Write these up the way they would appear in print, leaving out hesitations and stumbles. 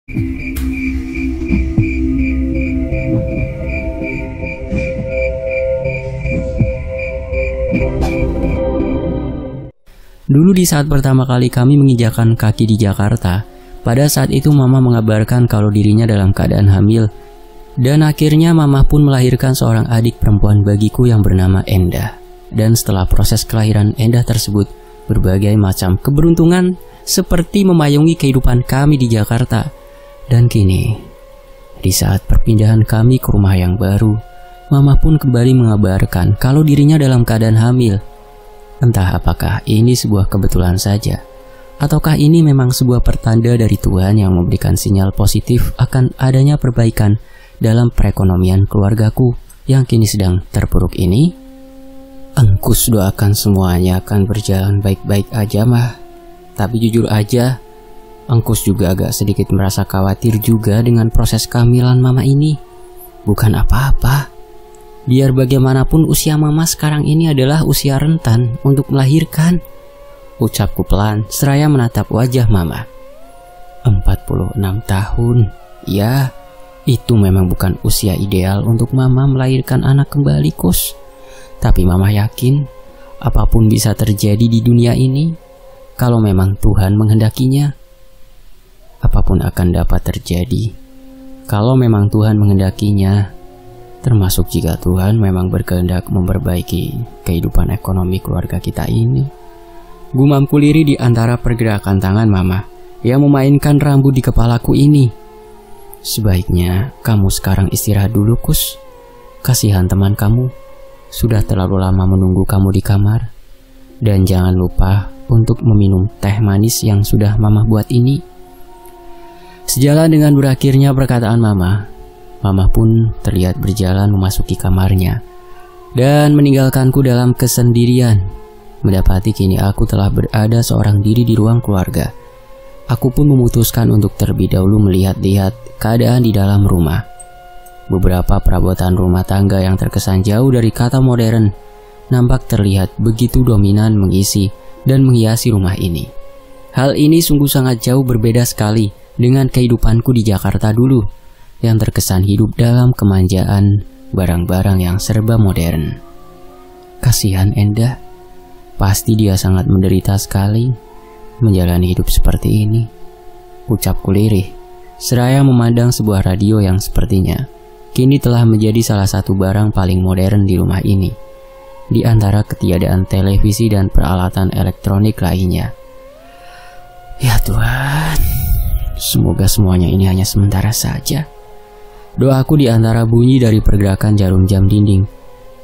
Dulu di saat pertama kali kami menginjakan kaki di Jakarta, pada saat itu Mama mengabarkan kalau dirinya dalam keadaan hamil. Dan akhirnya Mama pun melahirkan seorang adik perempuan bagiku yang bernama Endah. Dan setelah proses kelahiran Endah tersebut, berbagai macam keberuntungan seperti memayungi kehidupan kami di Jakarta. Dan kini, di saat perpindahan kami ke rumah yang baru, Mama pun kembali mengabarkan kalau dirinya dalam keadaan hamil. Entah apakah ini sebuah kebetulan saja, ataukah ini memang sebuah pertanda dari Tuhan yang memberikan sinyal positif akan adanya perbaikan dalam perekonomian keluargaku yang kini sedang terpuruk ini. Engkus doakan semuanya akan berjalan baik-baik aja mah. Tapi jujur aja, Engkus juga agak sedikit merasa khawatir juga dengan proses kehamilan Mama ini. Bukan apa-apa, biar bagaimanapun usia Mama sekarang ini adalah usia rentan untuk melahirkan, ucapku pelan seraya menatap wajah Mama. 46 tahun, ya. Itu memang bukan usia ideal untuk Mama melahirkan anak kembali, Kus. Tapi Mama yakin apapun bisa terjadi di dunia ini. Kalau memang Tuhan menghendakinya, apapun akan dapat terjadi. Kalau memang Tuhan menghendakinya, termasuk jika Tuhan memang berkehendak memperbaiki kehidupan ekonomi keluarga kita ini. Gumamku lirih di antara pergerakan tangan Mama yang memainkan rambut di kepalaku ini. Sebaiknya kamu sekarang istirahat dulu, Kus. Kasihan teman kamu, sudah terlalu lama menunggu kamu di kamar. Dan jangan lupa untuk meminum teh manis yang sudah Mama buat ini. Sejalan dengan berakhirnya perkataan Mama, Mama pun terlihat berjalan memasuki kamarnya dan meninggalkanku dalam kesendirian. Mendapati kini aku telah berada seorang diri di ruang keluarga. Aku pun memutuskan untuk terlebih dahulu melihat-lihat keadaan di dalam rumah. Beberapa perabotan rumah tangga yang terkesan jauh dari kata modern nampak terlihat begitu dominan mengisi dan menghiasi rumah ini. Hal ini sungguh sangat jauh berbeda sekali dengan kehidupanku di Jakarta dulu, yang terkesan hidup dalam kemanjaan barang-barang yang serba modern. Kasihan Endah, pasti dia sangat menderita sekali menjalani hidup seperti ini, ucapku lirih seraya memandang sebuah radio yang sepertinya kini telah menjadi salah satu barang paling modern di rumah ini, di antara ketiadaan televisi dan peralatan elektronik lainnya. Ya Tuhan, semoga semuanya ini hanya sementara saja. Doaku di antara bunyi dari pergerakan jarum jam dinding.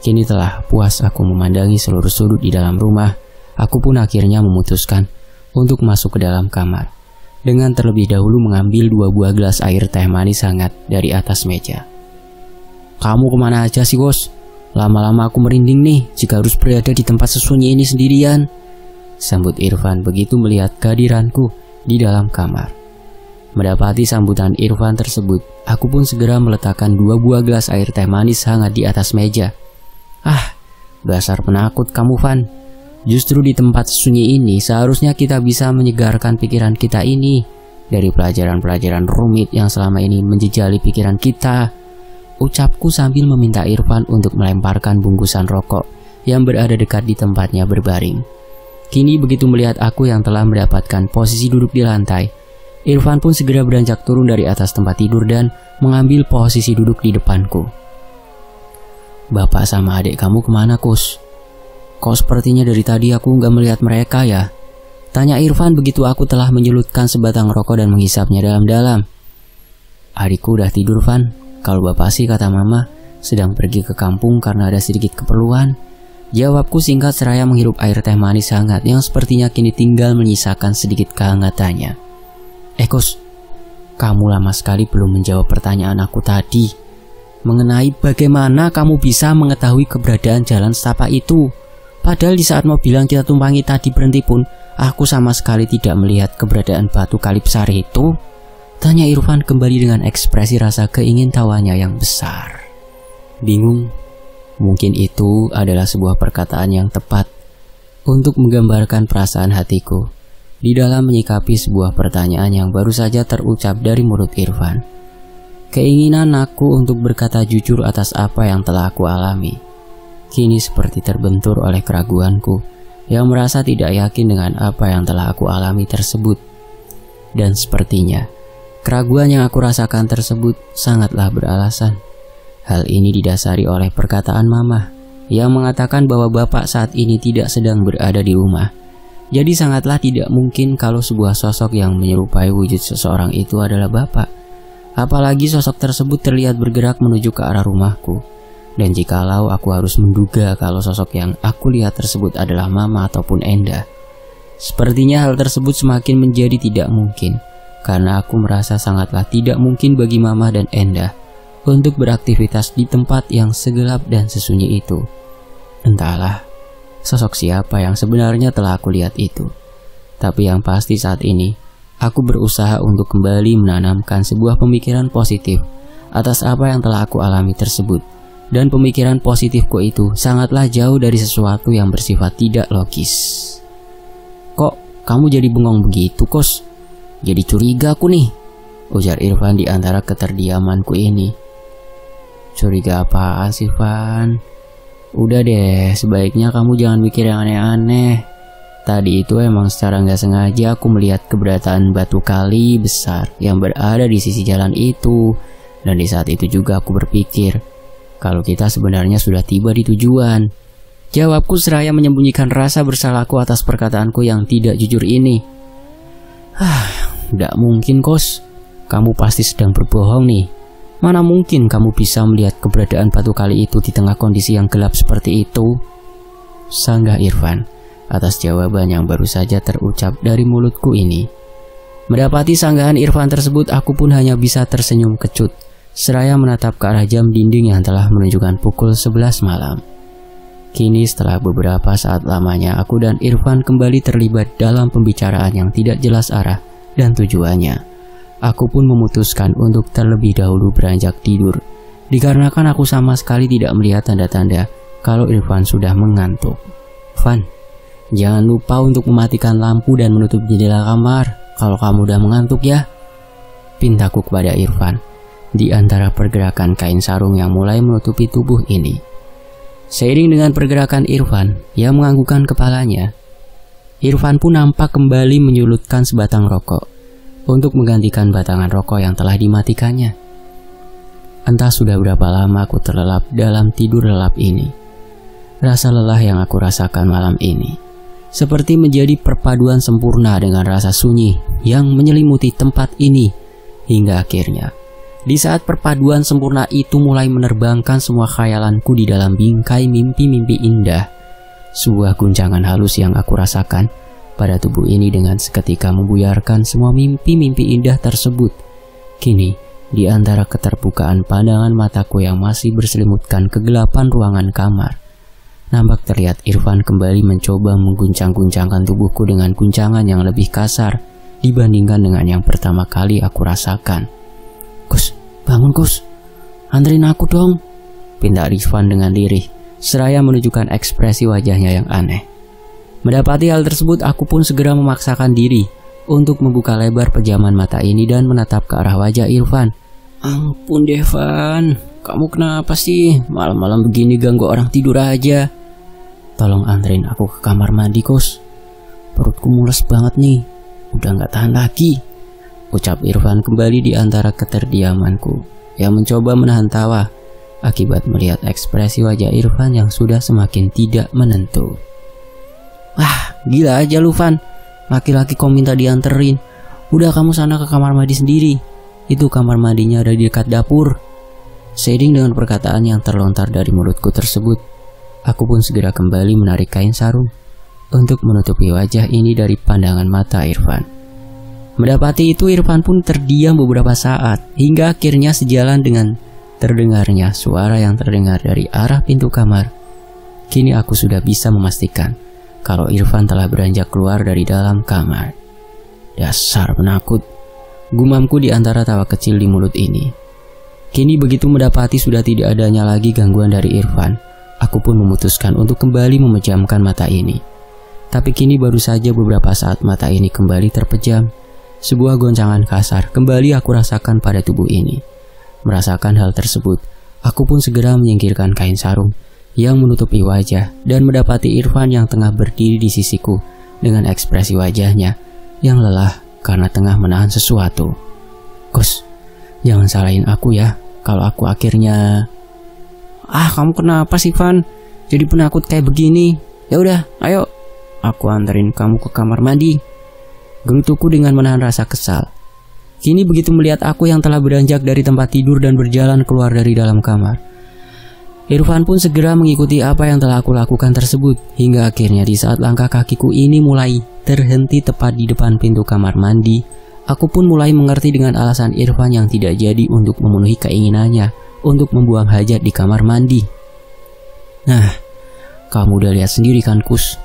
Kini telah puas aku memandangi seluruh sudut di dalam rumah. Aku pun akhirnya memutuskan untuk masuk ke dalam kamar, dengan terlebih dahulu mengambil 2 buah gelas air teh manis hangat dari atas meja. Kamu kemana aja sih, Bos? Lama-lama aku merinding nih jika harus berada di tempat sesunyi ini sendirian, sambut Irfan begitu melihat kehadiranku di dalam kamar. Mendapati sambutan Irfan tersebut, aku pun segera meletakkan 2 buah gelas air teh manis hangat di atas meja. Ah, dasar penakut kamu, Van. Justru di tempat sunyi ini seharusnya kita bisa menyegarkan pikiran kita ini dari pelajaran-pelajaran rumit yang selama ini menjejali pikiran kita, ucapku sambil meminta Irfan untuk melemparkan bungkusan rokok yang berada dekat di tempatnya berbaring. Kini begitu melihat aku yang telah mendapatkan posisi duduk di lantai, Irfan pun segera beranjak turun dari atas tempat tidur dan mengambil posisi duduk di depanku. Bapak sama adik kamu kemana, Kus? Kok sepertinya dari tadi aku nggak melihat mereka ya? Tanya Irfan begitu aku telah menyelutkan sebatang rokok dan menghisapnya dalam-dalam. Adikku udah tidur, Van. Kalau bapak sih, kata Mama, sedang pergi ke kampung karena ada sedikit keperluan. Jawabku singkat seraya menghirup air teh manis hangat yang sepertinya kini tinggal menyisakan sedikit kehangatannya. Kus, kamu lama sekali belum menjawab pertanyaan aku tadi mengenai bagaimana kamu bisa mengetahui keberadaan jalan setapak itu. Padahal di saat mobil yang kita tumpangi tadi berhenti pun, aku sama sekali tidak melihat keberadaan batu kalipsar itu. Tanya Irfan kembali dengan ekspresi rasa keingintahuannya yang besar. Bingung, mungkin itu adalah sebuah perkataan yang tepat untuk menggambarkan perasaan hatiku di dalam menyikapi sebuah pertanyaan yang baru saja terucap dari mulut Irfan. Keinginan aku untuk berkata jujur atas apa yang telah aku alami kini seperti terbentur oleh keraguanku yang merasa tidak yakin dengan apa yang telah aku alami tersebut. Dan sepertinya keraguan yang aku rasakan tersebut sangatlah beralasan. Hal ini didasari oleh perkataan Mama yang mengatakan bahwa bapak saat ini tidak sedang berada di rumah. Jadi sangatlah tidak mungkin kalau sebuah sosok yang menyerupai wujud seseorang itu adalah bapak. Apalagi sosok tersebut terlihat bergerak menuju ke arah rumahku. Dan jikalau aku harus menduga kalau sosok yang aku lihat tersebut adalah Mama ataupun Enda, sepertinya hal tersebut semakin menjadi tidak mungkin. Karena aku merasa sangatlah tidak mungkin bagi Mama dan Enda untuk beraktivitas di tempat yang segelap dan sesunyi itu. Entahlah sosok siapa yang sebenarnya telah aku lihat itu. Tapi yang pasti saat ini aku berusaha untuk kembali menanamkan sebuah pemikiran positif atas apa yang telah aku alami tersebut. Dan pemikiran positifku itu sangatlah jauh dari sesuatu yang bersifat tidak logis. Kok kamu jadi bengong begitu, Kos? Jadi curiga aku nih, ujar Irfan di antara keterdiamanku ini. Curiga apaan sih, Van? Udah deh, sebaiknya kamu jangan mikir yang aneh-aneh. Tadi itu emang secara nggak sengaja aku melihat keberadaan batu kali besar yang berada di sisi jalan itu. Dan di saat itu juga aku berpikir kalau kita sebenarnya sudah tiba di tujuan. Jawabku seraya menyembunyikan rasa bersalahku atas perkataanku yang tidak jujur ini. Tidak mungkin, Kos. Kamu pasti sedang berbohong nih. Mana mungkin kamu bisa melihat keberadaan batu kali itu di tengah kondisi yang gelap seperti itu? Sanggah Irfan atas jawaban yang baru saja terucap dari mulutku ini. Mendapati sanggahan Irfan tersebut, aku pun hanya bisa tersenyum kecut seraya menatap ke arah jam dinding yang telah menunjukkan pukul 11 malam. Kini setelah beberapa saat lamanya aku dan Irfan kembali terlibat dalam pembicaraan yang tidak jelas arah dan tujuannya. Aku pun memutuskan untuk terlebih dahulu beranjak tidur, dikarenakan aku sama sekali tidak melihat tanda-tanda kalau Irfan sudah mengantuk. Van, jangan lupa untuk mematikan lampu dan menutup jendela kamar kalau kamu udah mengantuk ya, pintaku kepada Irfan di antara pergerakan kain sarung yang mulai menutupi tubuh ini. Seiring dengan pergerakan Irfan yang menganggukkan kepalanya, Irfan pun nampak kembali menyulutkan sebatang rokok untuk menggantikan batangan rokok yang telah dimatikannya. Entah sudah berapa lama aku terlelap dalam tidur lelap ini. Rasa lelah yang aku rasakan malam ini seperti menjadi perpaduan sempurna dengan rasa sunyi yang menyelimuti tempat ini. Hingga akhirnya di saat perpaduan sempurna itu mulai menerbangkan semua khayalanku di dalam bingkai mimpi-mimpi indah, sebuah guncangan halus yang aku rasakan pada tubuh ini dengan seketika membuyarkan semua mimpi-mimpi indah tersebut. Kini, di antara keterbukaan pandangan mataku yang masih berselimutkan kegelapan ruangan kamar, nampak terlihat Irfan kembali mencoba mengguncang-guncangkan tubuhku dengan guncangan yang lebih kasar dibandingkan dengan yang pertama kali aku rasakan. Kus, bangun Kus, anterin aku dong, pinta Irfan dengan lirih, seraya menunjukkan ekspresi wajahnya yang aneh. Mendapati hal tersebut, aku pun segera memaksakan diri untuk membuka lebar pejaman mata ini dan menatap ke arah wajah Irfan. Ampun Devan, kamu kenapa sih? Malam-malam begini ganggu orang tidur aja. Tolong anterin aku ke kamar mandi Kus, perutku mules banget nih, udah gak tahan lagi, ucap Irfan kembali di antara keterdiamanku yang mencoba menahan tawa akibat melihat ekspresi wajah Irfan yang sudah semakin tidak menentu. Wah, gila aja lu Van, laki-laki kau minta dianterin, udah kamu sana ke kamar mandi sendiri, itu kamar mandinya ada di dekat dapur. Seiring dengan perkataan yang terlontar dari mulutku tersebut, aku pun segera kembali menarik kain sarung untuk menutupi wajah ini dari pandangan mata Irfan. Mendapati itu, Irfan pun terdiam beberapa saat hingga akhirnya sejalan dengan terdengarnya suara yang terdengar dari arah pintu kamar. Kini aku sudah bisa memastikan kalau Irfan telah beranjak keluar dari dalam kamar. Dasar penakut, gumamku di antara tawa kecil di mulut ini. Kini begitu mendapati sudah tidak adanya lagi gangguan dari Irfan, aku pun memutuskan untuk kembali memejamkan mata ini. Tapi kini baru saja beberapa saat mata ini kembali terpejam. Sebuah goncangan kasar kembali aku rasakan pada tubuh ini. Merasakan hal tersebut, aku pun segera menyingkirkan kain sarung yang menutupi wajah dan mendapati Irfan yang tengah berdiri di sisiku dengan ekspresi wajahnya yang lelah karena tengah menahan sesuatu. Kus, jangan salahin aku ya kalau aku akhirnya... kamu kenapa sih, Van? Jadi penakut kayak begini. Ya udah, ayo. Aku anterin kamu ke kamar mandi. Gerutuku dengan menahan rasa kesal. Kini begitu melihat aku yang telah beranjak dari tempat tidur dan berjalan keluar dari dalam kamar. Irfan pun segera mengikuti apa yang telah aku lakukan tersebut. Hingga akhirnya di saat langkah kakiku ini mulai terhenti tepat di depan pintu kamar mandi, aku pun mulai mengerti dengan alasan Irfan yang tidak jadi untuk memenuhi keinginannya untuk membuang hajat di kamar mandi. Nah, kamu udah lihat sendiri kan, Kus?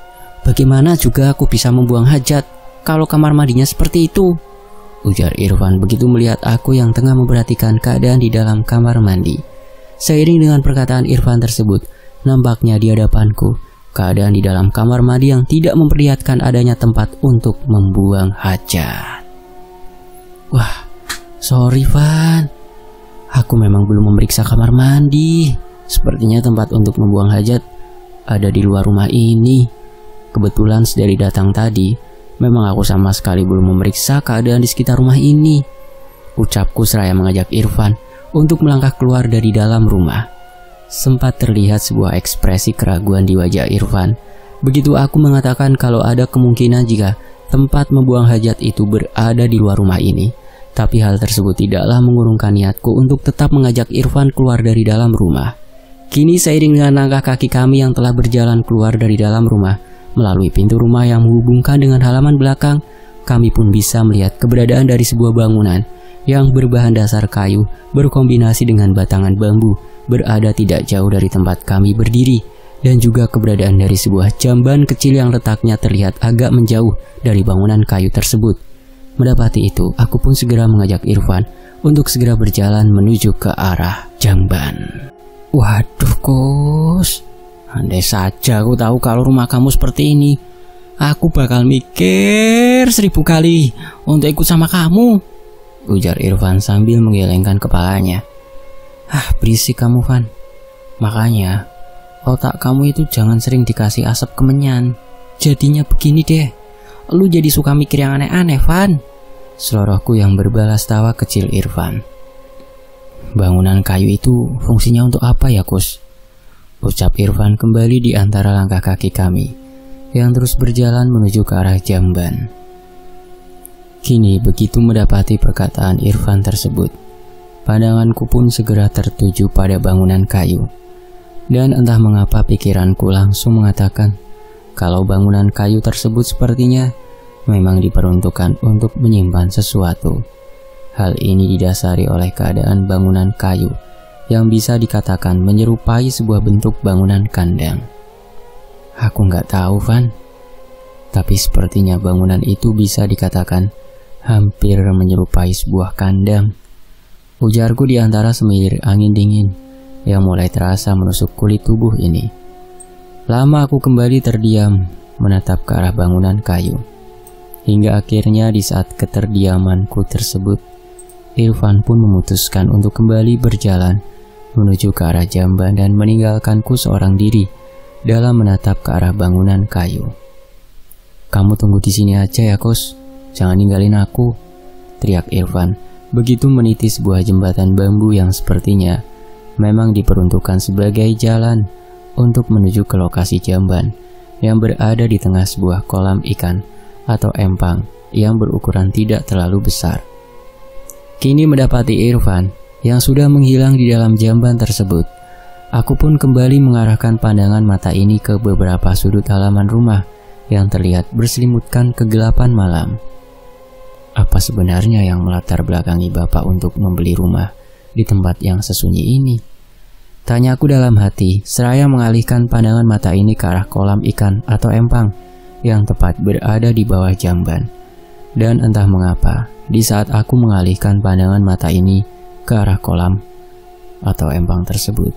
Bagaimana juga aku bisa membuang hajat kalau kamar mandinya seperti itu? Ujar Irfan begitu melihat aku yang tengah memperhatikan keadaan di dalam kamar mandi. Seiring dengan perkataan Irfan tersebut, nampaknya di hadapanku, keadaan di dalam kamar mandi yang tidak memperlihatkan adanya tempat untuk membuang hajat. Wah, sorry Van. Aku memang belum memeriksa kamar mandi. Sepertinya tempat untuk membuang hajat ada di luar rumah ini. Kebetulan sedari datang tadi, memang aku sama sekali belum memeriksa keadaan di sekitar rumah ini. Ucapku seraya mengajak Irfan untuk melangkah keluar dari dalam rumah. Sempat terlihat sebuah ekspresi keraguan di wajah Irfan. Begitu aku mengatakan kalau ada kemungkinan jika tempat membuang hajat itu berada di luar rumah ini. Tapi hal tersebut tidaklah mengurungkan niatku untuk tetap mengajak Irfan keluar dari dalam rumah. Kini seiring dengan langkah kaki kami yang telah berjalan keluar dari dalam rumah, melalui pintu rumah yang menghubungkan dengan halaman belakang, kami pun bisa melihat keberadaan dari sebuah bangunan yang berbahan dasar kayu berkombinasi dengan batangan bambu berada tidak jauh dari tempat kami berdiri, dan juga keberadaan dari sebuah jamban kecil yang letaknya terlihat agak menjauh dari bangunan kayu tersebut. Mendapati itu, aku pun segera mengajak Irfan untuk segera berjalan menuju ke arah jamban. Waduh, Kus, andai saja aku tahu kalau rumah kamu seperti ini, aku bakal mikir 1000 kali untuk ikut sama kamu, ujar Irfan sambil menggelengkan kepalanya. Berisik kamu, Van. Makanya otak kamu itu jangan sering dikasih asap kemenyan. Jadinya begini deh, lu jadi suka mikir yang aneh-aneh, Van. Selorohku yang berbalas tawa kecil Irfan. Bangunan kayu itu fungsinya untuk apa ya, Kus? Ucap Irfan kembali di antara langkah kaki kami yang terus berjalan menuju ke arah jamban. Kini begitu mendapati perkataan Irfan tersebut, pandanganku pun segera tertuju pada bangunan kayu. Dan entah mengapa pikiranku langsung mengatakan kalau bangunan kayu tersebut sepertinya memang diperuntukkan untuk menyimpan sesuatu. Hal ini didasari oleh keadaan bangunan kayu yang bisa dikatakan menyerupai sebuah bentuk bangunan kandang. Aku nggak tahu, Van. Tapi sepertinya bangunan itu bisa dikatakan hampir menyerupai sebuah kandang. Ujarku di antara semilir angin dingin yang mulai terasa menusuk kulit tubuh ini. Lama aku kembali terdiam menatap ke arah bangunan kayu. Hingga akhirnya di saat keterdiamanku tersebut, Irfan pun memutuskan untuk kembali berjalan menuju ke arah jamban dan meninggalkanku seorang diri dalam menatap ke arah bangunan kayu. Kamu tunggu di sini aja ya, Kus. Jangan ninggalin aku, teriak Irfan begitu meniti sebuah jembatan bambu yang sepertinya memang diperuntukkan sebagai jalan untuk menuju ke lokasi jamban yang berada di tengah sebuah kolam ikan atau empang yang berukuran tidak terlalu besar. Kini mendapati Irfan yang sudah menghilang di dalam jamban tersebut, aku pun kembali mengarahkan pandangan mata ini ke beberapa sudut halaman rumah yang terlihat berselimutkan kegelapan malam. Apa sebenarnya yang melatar belakangi Bapak untuk membeli rumah di tempat yang sesunyi ini? Tanyaku dalam hati, seraya mengalihkan pandangan mata ini ke arah kolam ikan atau empang yang tepat berada di bawah jamban. Dan entah mengapa, di saat aku mengalihkan pandangan mata ini ke arah kolam atau empang tersebut,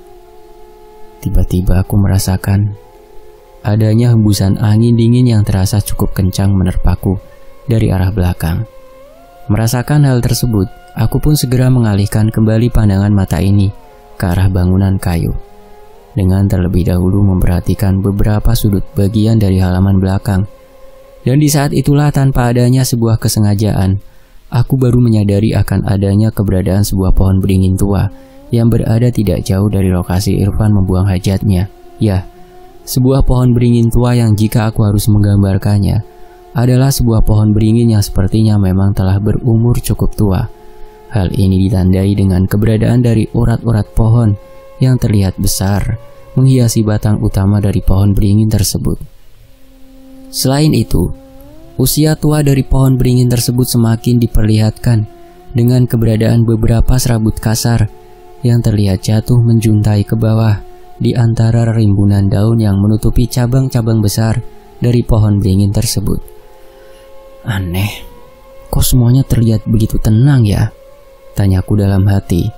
tiba-tiba aku merasakan adanya hembusan angin dingin yang terasa cukup kencang menerpaku dari arah belakang. Merasakan hal tersebut, aku pun segera mengalihkan kembali pandangan mata ini ke arah bangunan kayu, dengan terlebih dahulu memperhatikan beberapa sudut bagian dari halaman belakang. Dan di saat itulah, tanpa adanya sebuah kesengajaan, aku baru menyadari akan adanya keberadaan sebuah pohon beringin tua yang berada tidak jauh dari lokasi Irfan membuang hajatnya. Ya, sebuah pohon beringin tua yang jika aku harus menggambarkannya, adalah sebuah pohon beringin yang sepertinya memang telah berumur cukup tua. Hal ini ditandai dengan keberadaan dari urat-urat pohon yang terlihat besar menghiasi batang utama dari pohon beringin tersebut. Selain itu, usia tua dari pohon beringin tersebut semakin diperlihatkan dengan keberadaan beberapa serabut kasar yang terlihat jatuh menjuntai ke bawah di antara rimbunan daun yang menutupi cabang-cabang besar dari pohon beringin tersebut. Aneh, kok semuanya terlihat begitu tenang ya? Tanyaku dalam hati,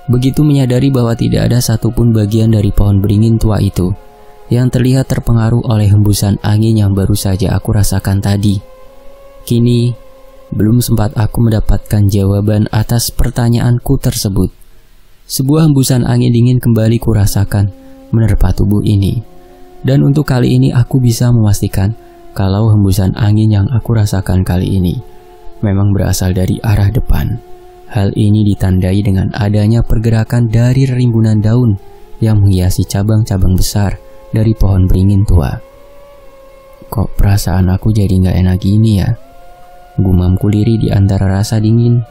begitu menyadari bahwa tidak ada satupun bagian dari pohon beringin tua itu yang terlihat terpengaruh oleh hembusan angin yang baru saja aku rasakan tadi. Kini, belum sempat aku mendapatkan jawaban atas pertanyaanku tersebut. Sebuah hembusan angin dingin kembali kurasakan menerpa tubuh ini. Dan untuk kali ini aku bisa memastikan kalau hembusan angin yang aku rasakan kali ini memang berasal dari arah depan. Hal ini ditandai dengan adanya pergerakan dari rimbunan daun yang menghiasi cabang-cabang besar dari pohon beringin tua. Kok perasaan aku jadi gak enak gini ya? Gumamku lirih di antara rasa dingin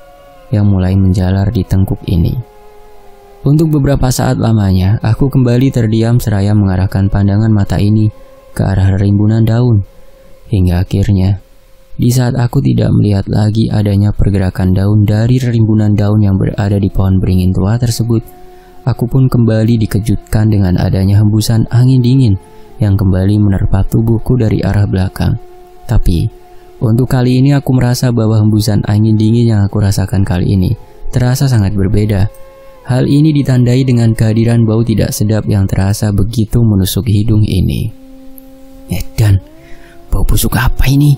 yang mulai menjalar di tengkuk ini. Untuk beberapa saat lamanya, aku kembali terdiam seraya mengarahkan pandangan mata ini ke arah rimbunan daun. Hingga akhirnya, di saat aku tidak melihat lagi adanya pergerakan daun dari rimbunan daun yang berada di pohon beringin tua tersebut, aku pun kembali dikejutkan dengan adanya hembusan angin dingin yang kembali menerpa tubuhku dari arah belakang. Tapi, untuk kali ini aku merasa bahwa hembusan angin dingin yang aku rasakan kali ini terasa sangat berbeda. Hal ini ditandai dengan kehadiran bau tidak sedap yang terasa begitu menusuk hidung ini. Dan bau busuk apa ini?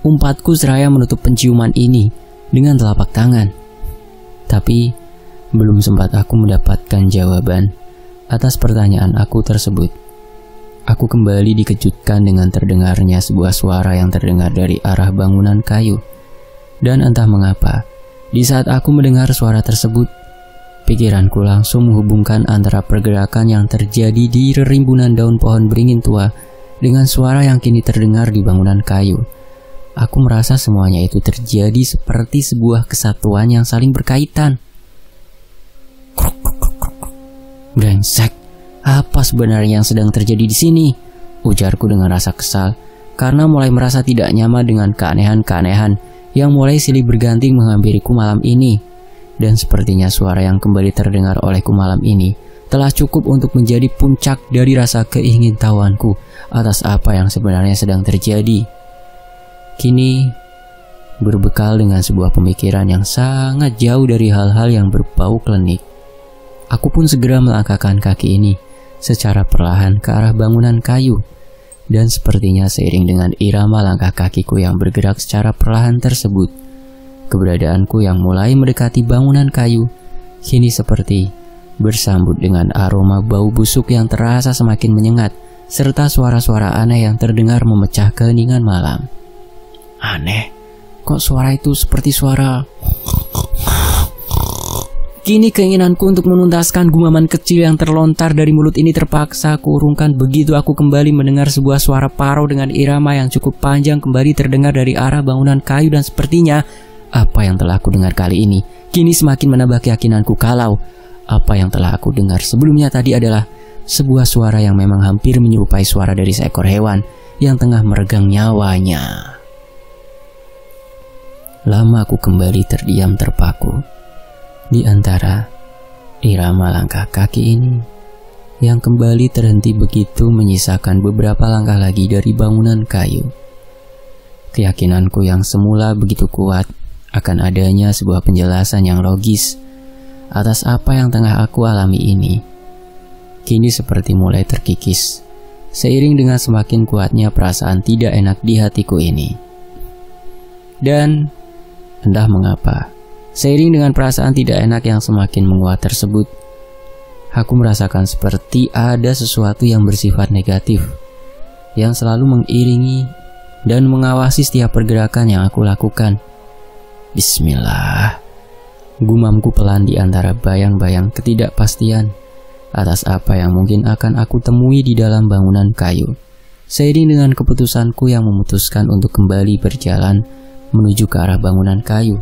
Umpatku seraya menutup penciuman ini dengan telapak tangan. Tapi, belum sempat aku mendapatkan jawaban atas pertanyaan aku tersebut. Aku kembali dikejutkan dengan terdengarnya sebuah suara yang terdengar dari arah bangunan kayu. Dan entah mengapa, di saat aku mendengar suara tersebut, pikiranku langsung menghubungkan antara pergerakan yang terjadi di rimbunan daun pohon beringin tua dengan suara yang kini terdengar di bangunan kayu. Aku merasa semuanya itu terjadi seperti sebuah kesatuan yang saling berkaitan. Brengsek, apa sebenarnya yang sedang terjadi di sini? Ujarku dengan rasa kesal, karena mulai merasa tidak nyaman dengan keanehan-keanehan yang mulai silih berganti menghampiriku malam ini. Dan sepertinya suara yang kembali terdengar olehku malam ini telah cukup untuk menjadi puncak dari rasa keingintahuanku atas apa yang sebenarnya sedang terjadi. Kini, berbekal dengan sebuah pemikiran yang sangat jauh dari hal-hal yang berbau klinik, aku pun segera melangkahkan kaki ini secara perlahan ke arah bangunan kayu. Dan sepertinya seiring dengan irama langkah kakiku yang bergerak secara perlahan tersebut, keberadaanku yang mulai mendekati bangunan kayu kini seperti bersambut dengan aroma bau busuk yang terasa semakin menyengat, serta suara-suara aneh yang terdengar memecah keheningan malam. Aneh, kok suara itu seperti suara... Kini keinginanku untuk menuntaskan gumaman kecil yang terlontar dari mulut ini terpaksa aku urungkan begitu aku kembali mendengar sebuah suara parau dengan irama yang cukup panjang kembali terdengar dari arah bangunan kayu. Dan sepertinya apa yang telah aku dengar kali ini kini semakin menambah keyakinanku kalau apa yang telah aku dengar sebelumnya tadi adalah sebuah suara yang memang hampir menyerupai suara dari seekor hewan yang tengah meregang nyawanya. Lama aku kembali terdiam terpaku di antara irama langkah kaki ini yang kembali terhenti begitu menyisakan beberapa langkah lagi dari bangunan kayu. Keyakinanku yang semula begitu kuat akan adanya sebuah penjelasan yang logis atas apa yang tengah aku alami ini kini seperti mulai terkikis seiring dengan semakin kuatnya perasaan tidak enak di hatiku ini. Dan entah mengapa, seiring dengan perasaan tidak enak yang semakin menguat tersebut, aku merasakan seperti ada sesuatu yang bersifat negatif yang selalu mengiringi dan mengawasi setiap pergerakan yang aku lakukan. Bismillah, gumamku pelan di antara bayang-bayang ketidakpastian atas apa yang mungkin akan aku temui di dalam bangunan kayu, seiring dengan keputusanku yang memutuskan untuk kembali berjalan menuju ke arah bangunan kayu.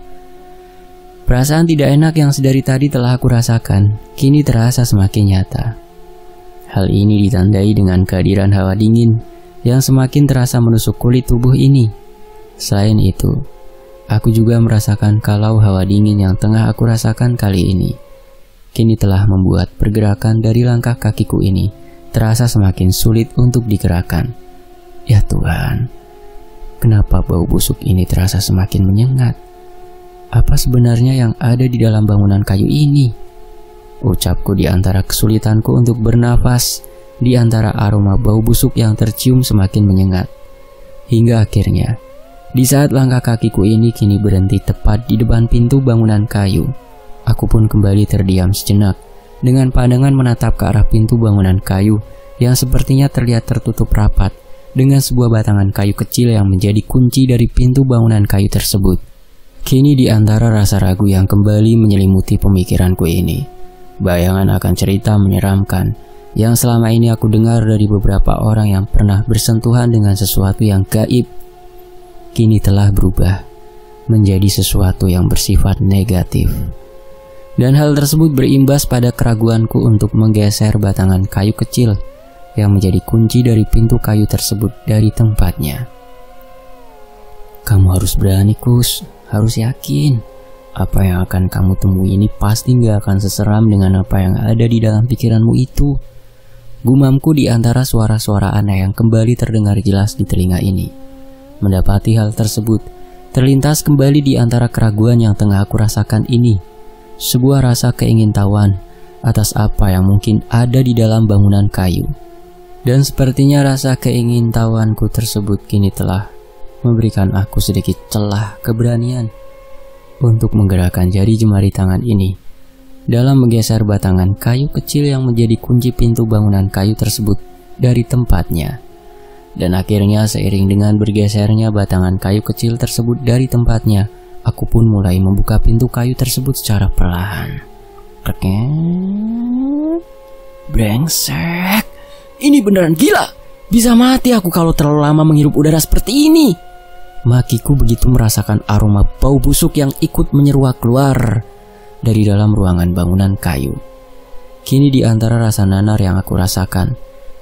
Perasaan tidak enak yang sedari tadi telah aku rasakan, kini terasa semakin nyata. Hal ini ditandai dengan kehadiran hawa dingin yang semakin terasa menusuk kulit tubuh ini. Selain itu, aku juga merasakan kalau hawa dingin yang tengah aku rasakan kali ini kini telah membuat pergerakan dari langkah kakiku ini terasa semakin sulit untuk digerakkan. Ya Tuhan, kenapa bau busuk ini terasa semakin menyengat? Apa sebenarnya yang ada di dalam bangunan kayu ini? Ucapku di antara kesulitanku untuk bernafas, di antara aroma bau busuk yang tercium semakin menyengat. Hingga akhirnya, di saat langkah kakiku ini kini berhenti tepat di depan pintu bangunan kayu, aku pun kembali terdiam sejenak dengan pandangan menatap ke arah pintu bangunan kayu yang sepertinya terlihat tertutup rapat dengan sebuah batangan kayu kecil yang menjadi kunci dari pintu bangunan kayu tersebut. Kini di antara rasa ragu yang kembali menyelimuti pemikiranku ini, bayangan akan cerita menyeramkan yang selama ini aku dengar dari beberapa orang yang pernah bersentuhan dengan sesuatu yang gaib, kini telah berubah menjadi sesuatu yang bersifat negatif. Dan hal tersebut berimbas pada keraguanku untuk menggeser batangan kayu kecil yang menjadi kunci dari pintu kayu tersebut dari tempatnya. Kamu harus berani, Kus. Harus yakin. Apa yang akan kamu temui ini pasti gak akan seseram dengan apa yang ada di dalam pikiranmu itu. Gumamku di antara suara-suara aneh yang kembali terdengar jelas di telinga ini. Mendapati hal tersebut, terlintas kembali di antara keraguan yang tengah aku rasakan ini. Sebuah rasa keingintahuan atas apa yang mungkin ada di dalam bangunan kayu. Dan sepertinya rasa keingintahuanku tersebut kini telah memberikan aku sedikit celah keberanian untuk menggerakkan jari jemari tangan ini dalam menggeser batangan kayu kecil yang menjadi kunci pintu bangunan kayu tersebut dari tempatnya. Dan akhirnya seiring dengan bergesernya batangan kayu kecil tersebut dari tempatnya, aku pun mulai membuka pintu kayu tersebut secara perlahan. Brengsek, ini beneran gila. Bisa mati aku kalau terlalu lama menghirup udara seperti ini. Makiku begitu merasakan aroma bau busuk yang ikut menyeruak keluar dari dalam ruangan bangunan kayu. Kini di antara rasa nanar yang aku rasakan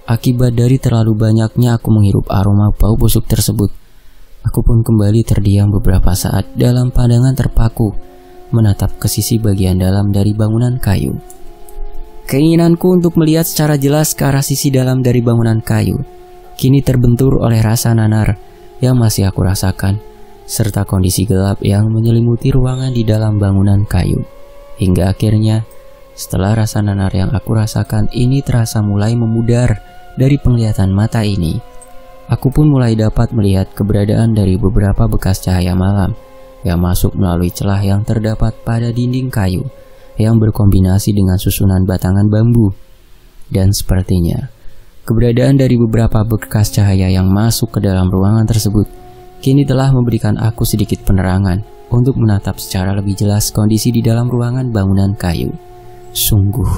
akibat dari terlalu banyaknya aku menghirup aroma bau busuk tersebut, aku pun kembali terdiam beberapa saat dalam pandangan terpaku menatap ke sisi bagian dalam dari bangunan kayu. Keinginanku untuk melihat secara jelas ke arah sisi dalam dari bangunan kayu kini terbentur oleh rasa nanar yang masih aku rasakan, serta kondisi gelap yang menyelimuti ruangan di dalam bangunan kayu. Hingga akhirnya, setelah rasa nanar yang aku rasakan ini terasa mulai memudar dari penglihatan mata ini, aku pun mulai dapat melihat keberadaan dari beberapa bekas cahaya malam yang masuk melalui celah yang terdapat pada dinding kayu yang berkombinasi dengan susunan batangan bambu. Dan sepertinya keberadaan dari beberapa bekas cahaya yang masuk ke dalam ruangan tersebut kini telah memberikan aku sedikit penerangan untuk menatap secara lebih jelas kondisi di dalam ruangan bangunan kayu. Sungguh,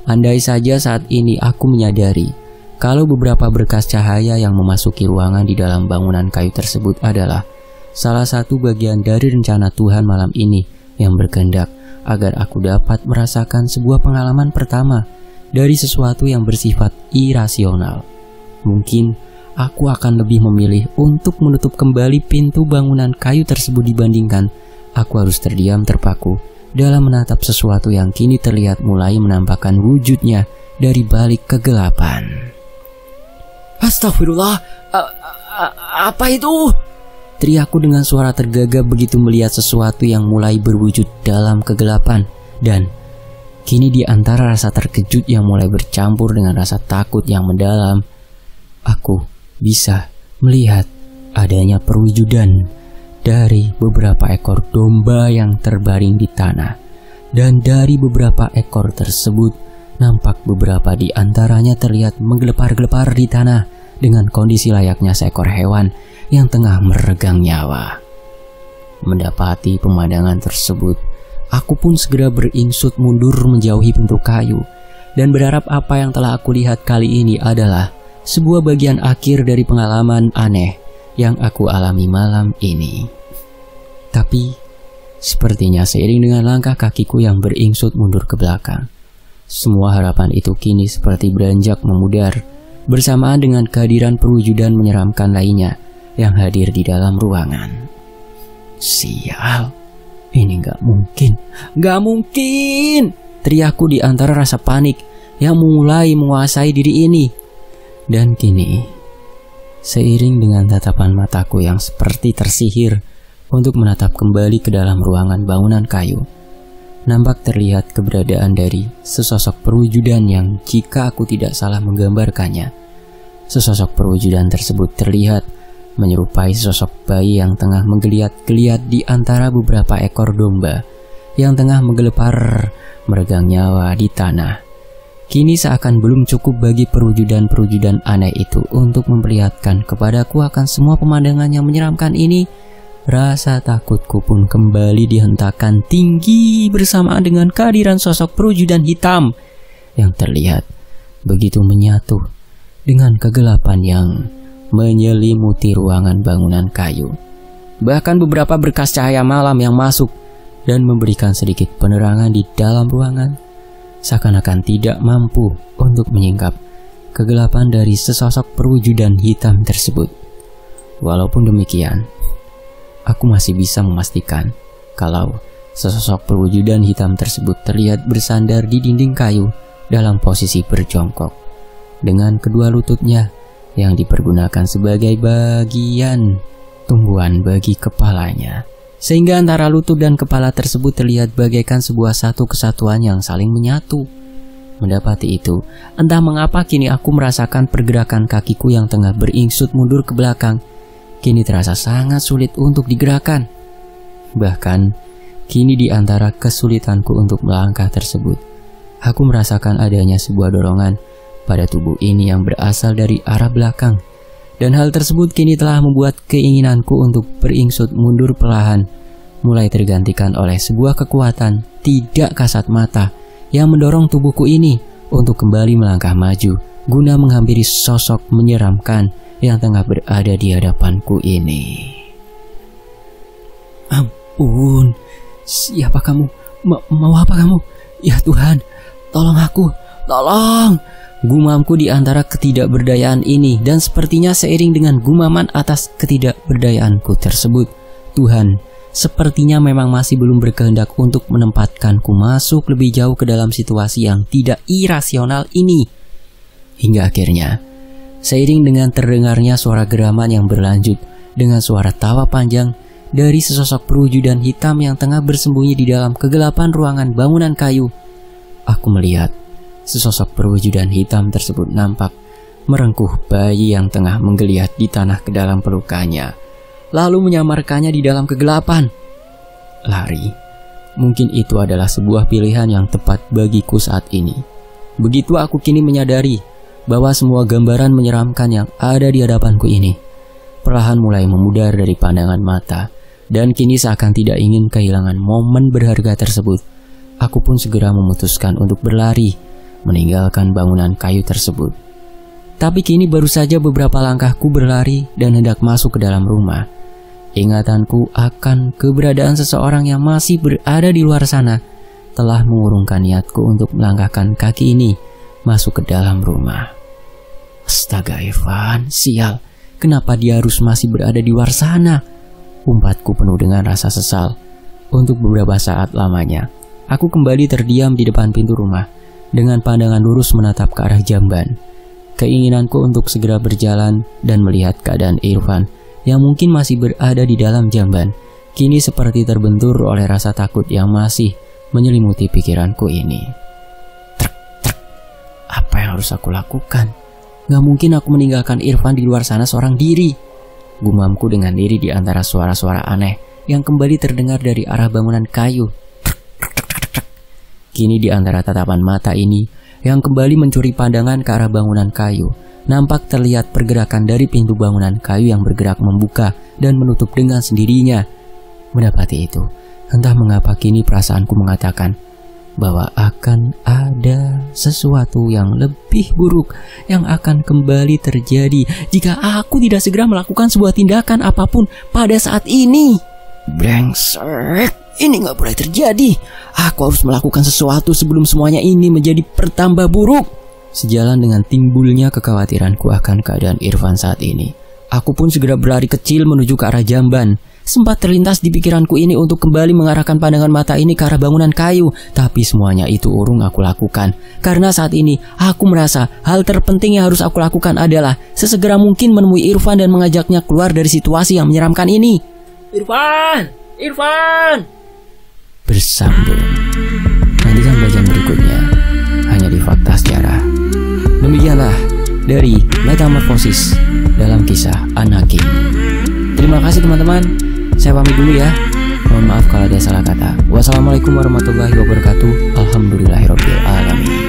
andai saja saat ini aku menyadari kalau beberapa berkas cahaya yang memasuki ruangan di dalam bangunan kayu tersebut adalah salah satu bagian dari rencana Tuhan malam ini yang berkehendak agar aku dapat merasakan sebuah pengalaman pertama dari sesuatu yang bersifat irasional, mungkin aku akan lebih memilih untuk menutup kembali pintu bangunan kayu tersebut dibandingkan aku harus terdiam terpaku dalam menatap sesuatu yang kini terlihat mulai menampakkan wujudnya dari balik kegelapan. Astagfirullah, apa itu? Teriakku dengan suara tergagap begitu melihat sesuatu yang mulai berwujud dalam kegelapan. Dan kini di antara rasa terkejut yang mulai bercampur dengan rasa takut yang mendalam, aku bisa melihat adanya perwujudan dari beberapa ekor domba yang terbaring di tanah. Dan dari beberapa ekor tersebut, nampak beberapa di antaranya terlihat menggelepar-gelepar di tanah dengan kondisi layaknya seekor hewan yang tengah meregang nyawa. Mendapati pemandangan tersebut, aku pun segera beringsut mundur menjauhi pintu kayu dan berharap apa yang telah aku lihat kali ini adalah sebuah bagian akhir dari pengalaman aneh yang aku alami malam ini. Tapi sepertinya seiring dengan langkah kakiku yang beringsut mundur ke belakang, semua harapan itu kini seperti beranjak memudar bersamaan dengan kehadiran perwujudan menyeramkan lainnya yang hadir di dalam ruangan. Sial, ini gak mungkin, teriakku di antara rasa panik yang mulai menguasai diri ini. Dan kini, seiring dengan tatapan mataku yang seperti tersihir untuk menatap kembali ke dalam ruangan bangunan kayu, nampak terlihat keberadaan dari sesosok perwujudan yang jika aku tidak salah menggambarkannya, sesosok perwujudan tersebut terlihat menyerupai sosok bayi yang tengah menggeliat-geliat di antara beberapa ekor domba yang tengah menggelepar meregang nyawa di tanah. Kini seakan belum cukup bagi perwujudan-perwujudan aneh itu untuk memperlihatkan kepadaku akan semua pemandangan yang menyeramkan ini. Rasa takutku pun kembali dihentakkan tinggi bersamaan dengan kehadiran sosok perwujudan hitam yang terlihat begitu menyatu dengan kegelapan yang menyelimuti ruangan bangunan kayu. Bahkan beberapa berkas cahaya malam yang masuk dan memberikan sedikit penerangan di dalam ruangan seakan-akan tidak mampu untuk menyingkap kegelapan dari sesosok perwujudan hitam tersebut. Walaupun demikian, aku masih bisa memastikan kalau sesosok perwujudan hitam tersebut terlihat bersandar di dinding kayu dalam posisi berjongkok dengan kedua lututnya yang dipergunakan sebagai bagian tumbuhan bagi kepalanya, sehingga antara lutut dan kepala tersebut terlihat bagaikan sebuah satu kesatuan yang saling menyatu. Mendapati itu, entah mengapa kini aku merasakan pergerakan kakiku yang tengah beringsut mundur ke belakang kini terasa sangat sulit untuk digerakkan. Bahkan kini di antara kesulitanku untuk melangkah tersebut, aku merasakan adanya sebuah dorongan pada tubuh ini yang berasal dari arah belakang. Dan hal tersebut kini telah membuat keinginanku untuk beringsut mundur perlahan mulai tergantikan oleh sebuah kekuatan tidak kasat mata yang mendorong tubuhku ini untuk kembali melangkah maju guna menghampiri sosok menyeramkan yang tengah berada di hadapanku ini. Ampun, siapa kamu? Mau apa kamu? Ya Tuhan, tolong aku, tolong! Gumamku di antara ketidakberdayaan ini, dan sepertinya seiring dengan gumaman atas ketidakberdayaanku tersebut, Tuhan sepertinya memang masih belum berkehendak untuk menempatkanku masuk lebih jauh ke dalam situasi yang tidak irasional ini. Hingga akhirnya, seiring dengan terdengarnya suara geraman yang berlanjut dengan suara tawa panjang dari sesosok perwujudan hitam yang tengah bersembunyi di dalam kegelapan ruangan bangunan kayu, aku melihat sesosok perwujudan hitam tersebut nampak merengkuh bayi yang tengah menggeliat di tanah ke dalam pelukannya, lalu menyamarkannya di dalam kegelapan. Lari, mungkin itu adalah sebuah pilihan yang tepat bagiku saat ini. Begitu aku kini menyadari bahwa semua gambaran menyeramkan yang ada di hadapanku ini perlahan mulai memudar dari pandangan mata, dan kini seakan tidak ingin kehilangan momen berharga tersebut, aku pun segera memutuskan untuk berlari meninggalkan bangunan kayu tersebut. Tapi kini baru saja beberapa langkahku berlari dan hendak masuk ke dalam rumah, ingatanku akan keberadaan seseorang yang masih berada di luar sana telah mengurungkan niatku untuk melangkahkan kaki ini masuk ke dalam rumah. Astaga Evan, sial, kenapa dia harus masih berada di luar sana? Umpatku penuh dengan rasa sesal. Untuk beberapa saat lamanya, aku kembali terdiam di depan pintu rumah dengan pandangan lurus menatap ke arah jamban. Keinginanku untuk segera berjalan dan melihat keadaan Irfan yang mungkin masih berada di dalam jamban kini seperti terbentur oleh rasa takut yang masih menyelimuti pikiranku ini. Trek, trek. Apa yang harus aku lakukan? Gak mungkin aku meninggalkan Irfan di luar sana seorang diri. Gumamku dengan diri di antara suara-suara aneh yang kembali terdengar dari arah bangunan kayu. Kini di antara tatapan mata ini yang kembali mencuri pandangan ke arah bangunan kayu, nampak terlihat pergerakan dari pintu bangunan kayu yang bergerak membuka dan menutup dengan sendirinya. Mendapati itu, entah mengapa kini perasaanku mengatakan bahwa akan ada sesuatu yang lebih buruk yang akan kembali terjadi jika aku tidak segera melakukan sebuah tindakan apapun pada saat ini. Brengsek! Ini gak boleh terjadi. Aku harus melakukan sesuatu sebelum semuanya ini menjadi bertambah buruk. Sejalan dengan timbulnya kekhawatiranku akan keadaan Irfan saat ini, aku pun segera berlari kecil menuju ke arah jamban. Sempat terlintas di pikiranku ini untuk kembali mengarahkan pandangan mata ini ke arah bangunan kayu, tapi semuanya itu urung aku lakukan. Karena saat ini aku merasa hal terpenting yang harus aku lakukan adalah sesegera mungkin menemui Irfan dan mengajaknya keluar dari situasi yang menyeramkan ini. Irfan! Bersambung. Nantikan bagian berikutnya hanya di Fakta Sejarah. Demikianlah dari Metamorfosis dalam kisah Anakin. Terima kasih teman-teman. Saya pamit dulu ya. Mohon maaf kalau ada salah kata. Wassalamualaikum warahmatullahi wabarakatuh. Alhamdulillahirabbil alamin.